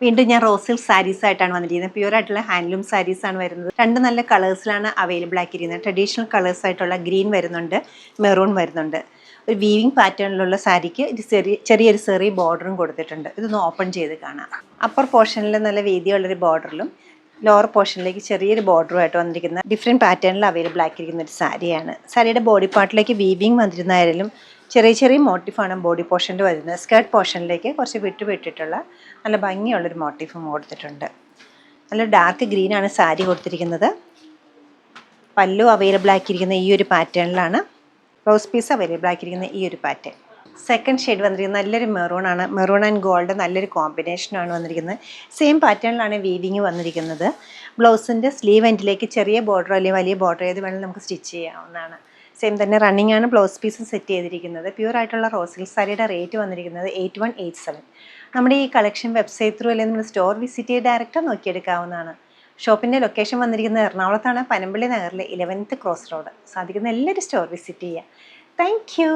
വീണ്ടും ഞാൻ rose silk saris ആയിട്ടാണ് വന്നിരിക്കുന്നത്. പ്യൂർ ആയിട്ടുള്ള ഹാൻഡ്ലൂം സാരീസ് ആണ് വരുന്നത്. രണ്ട് നല്ല കളേഴ്സിലാണ് അവൈലബിൾ ആക്കിയിരിക്കുന്നത്. ട്രഡീഷണൽ കളേഴ്സ് ആയിട്ടുള്ള ഗ്രീൻ വരുന്നുണ്ട്, മെറൂൺ വരുന്നുണ്ട്. ഒരു വീവിങ് പാറ്റേണിലുള്ള സാരിക്ക് ചെറിയൊരു ചെറിയ ബോർഡറും കൊടുത്തിട്ടുണ്ട്. ഇതൊന്ന് ഓപ്പൺ ചെയ്ത് കാണാം. അപ്പർ പോർഷനിൽ നല്ല വീതിയുള്ളൊരു ബോർഡറിലും ലോവർ പോർഷനിലേക്ക് ചെറിയൊരു ബോർഡറുമായിട്ട് വന്നിരിക്കുന്ന ഡിഫറെൻറ്റ് പാറ്റേണിൽ അവൈലബിൾ ആക്കിയിരിക്കുന്ന ഒരു സാരിയാണ്. സാരിയുടെ ബോഡി പാർട്ടിലേക്ക് വീവിങ് വന്നിരുന്നായാലും ചെറിയ ചെറിയ മോട്ടീഫാണ് ബോഡി പോർഷനിൽ വരുന്നത്. സ്കേർട്ട് പോർഷനിലേക്ക് കുറച്ച് വിട്ടിട്ടുള്ള നല്ല ഭംഗിയുള്ളൊരു മോട്ടീഫും കൊടുത്തിട്ടുണ്ട്. നല്ല ഡാർക്ക് ഗ്രീനാണ് സാരി കൊടുത്തിരിക്കുന്നത്. പല്ലു അവൈലബിൾ ആക്കിയിരിക്കുന്ന ഈ ഒരു പാറ്റേണിലാണ്. ബ്ലൗസ് പീസ് അവൈലബിൾ ആക്കിയിരിക്കുന്ന ഈ ഒരു പാറ്റേൺ. സെക്കൻഡ് ഷെയ്ഡ് വന്നിരിക്കുന്നത് നല്ലൊരു മെറൂണാണ്. മെറൂൺ ആൻഡ് ഗോൾഡ് നല്ലൊരു കോമ്പിനേഷനാണ് വന്നിരിക്കുന്നത്. സെയിം പാറ്റേണിലാണ് വീവിങ് വന്നിരിക്കുന്നത്. ബ്ലൗസിൻ്റെ സ്ലീവ് എൻഡിലേക്ക് ചെറിയ ബോർഡർ അല്ലെങ്കിൽ വലിയ ബോർഡർ ഏത് വേണമെങ്കിലും നമുക്ക് സ്റ്റിച്ച് ചെയ്യാവുന്നതാണ്. സെയിം തന്നെ റണ്ണിങ് ആണ് ബ്ലൗസ് പീസ് സെറ്റ് ചെയ്തിരിക്കുന്നത്. പ്യൂർ ആയിട്ടുള്ള റോസ് സിൽക്ക് സാരിയുടെ റേറ്റ് വന്നിരിക്കുന്നത് 8187. നമ്മുടെ ഈ കളക്ഷൻ വെബ്സൈറ്റ് ത്രൂ അല്ലെങ്കിൽ നമ്മൾ സ്റ്റോർ വിസിറ്റ് ചെയ്ത് ഡയറക്റ്റ് നോക്കിയെടുക്കാവുന്നതാണ്. ഷോപ്പിൻ്റെ ലൊക്കേഷൻ വന്നിരിക്കുന്നത് എറണാകുളത്താണ്, പനമ്പള്ളി നഗറിലെ 11th ക്രോസ് റോഡ്. സാധിക്കുന്ന എല്ലാവരും സ്റ്റോർ വിസിറ്റ് ചെയ്യുക. Thank you.